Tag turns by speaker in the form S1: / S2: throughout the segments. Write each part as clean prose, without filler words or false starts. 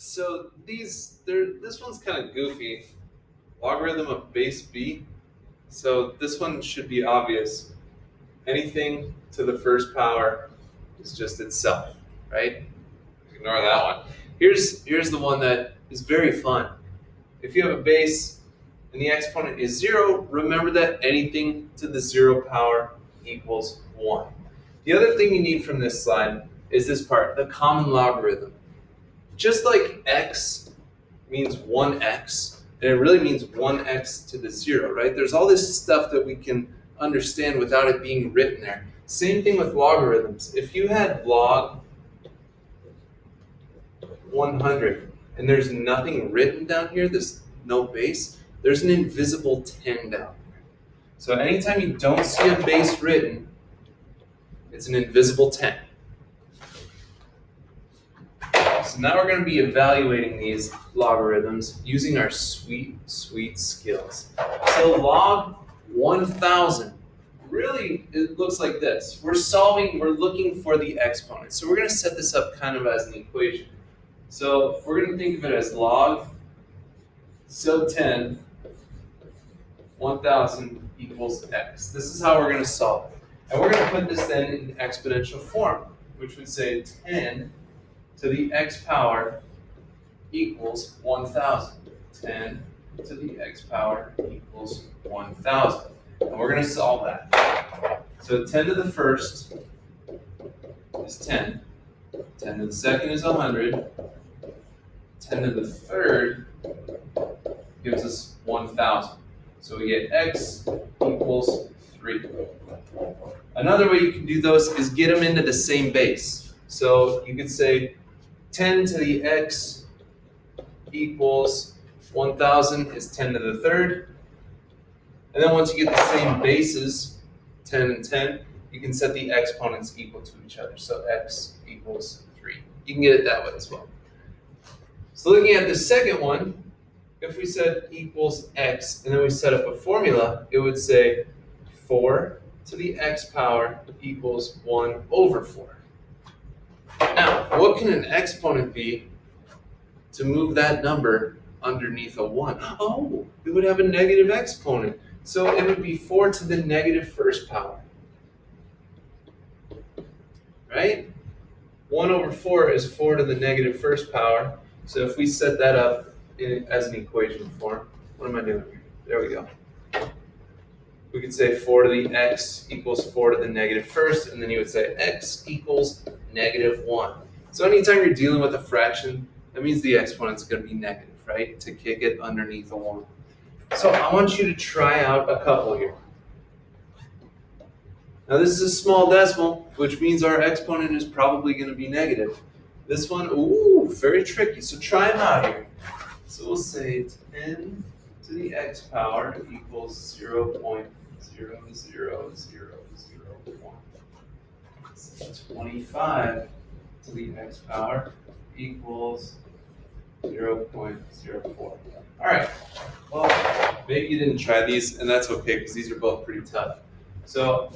S1: So this one's kind of goofy. Logarithm of base b. So this one should be obvious. Anything to the first power is just itself, right? Ignore that one. Here's the one that is very fun. If you have a base and the exponent is 0, remember that anything to the 0 power equals 1. The other thing you need from this slide is this part, the common logarithm. Just like x means 1x, and it really means 1x to the 0, right? There's all this stuff that we can understand without it being written there. Same thing with logarithms. If you had log 100 and there's nothing written down here, there's no base, there's an invisible 10 down there. So anytime you don't see a base written, it's an invisible 10. So now we're going to be evaluating these logarithms using our sweet skills. So log 1,000, really it looks like this. We're looking for the exponent. So we're going to set this up kind of as an equation. So we're going to think of it as log sub 10, 1,000 equals x. This is how we're going to solve it. And we're going to put this then in exponential form, which would say 10 to the x power equals 1,000. 10 to the x power equals 1,000. And we're going to solve that. So 10 to the first is 10. 10 to the second is 100. 10 to the third gives us 1,000. So we get x equals 3. Another way you can do those is get them into the same base. So you could say 10 to the x equals 1,000 is 10 to the third. And then once you get the same bases, 10 and 10, you can set the exponents equal to each other. So x equals 3. You can get it that way as well. So looking at the second one, if we said equals x and then we set up a formula, it would say 4 to the x power equals 1 over 4. Now, what can an exponent be to move that number underneath a 1? Oh, it would have a negative exponent. So it would be 4 to the negative first power. Right? 1 over 4 is 4 to the negative first power. So if we set that up as an equation form, what am I doing here? There we go. We could say 4 to the x equals 4 to the negative first, and then you would say x equals negative 1. So anytime you're dealing with a fraction, that means the exponent's going to be negative, right? To kick it underneath a 1. So I want you to try out a couple here. Now this is a small decimal, which means our exponent is probably going to be negative. This one, ooh, very tricky. So try them out here. So we'll say 10 to the x power equals 0.00001. So 25 to the x power equals 0.04. All right. Well, maybe you didn't try these, and that's okay because these are both pretty tough. So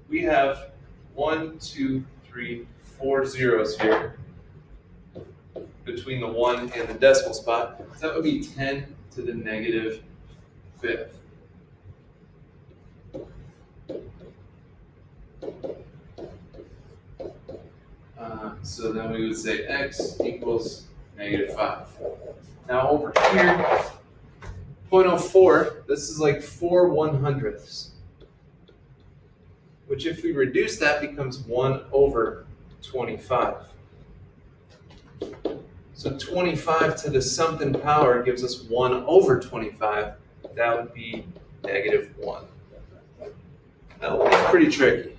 S1: we have 1, 2, 3, 4 zeros here between the 1 and the decimal spot. So that would be 10 to the negative fifth. So then we would say x equals negative 5. Now over here, 0.04, this is like 4 1/100ths, which if we reduce that becomes 1 over 25. So 25 to the something power gives us 1 over 25. That would be negative 1. That one's pretty tricky.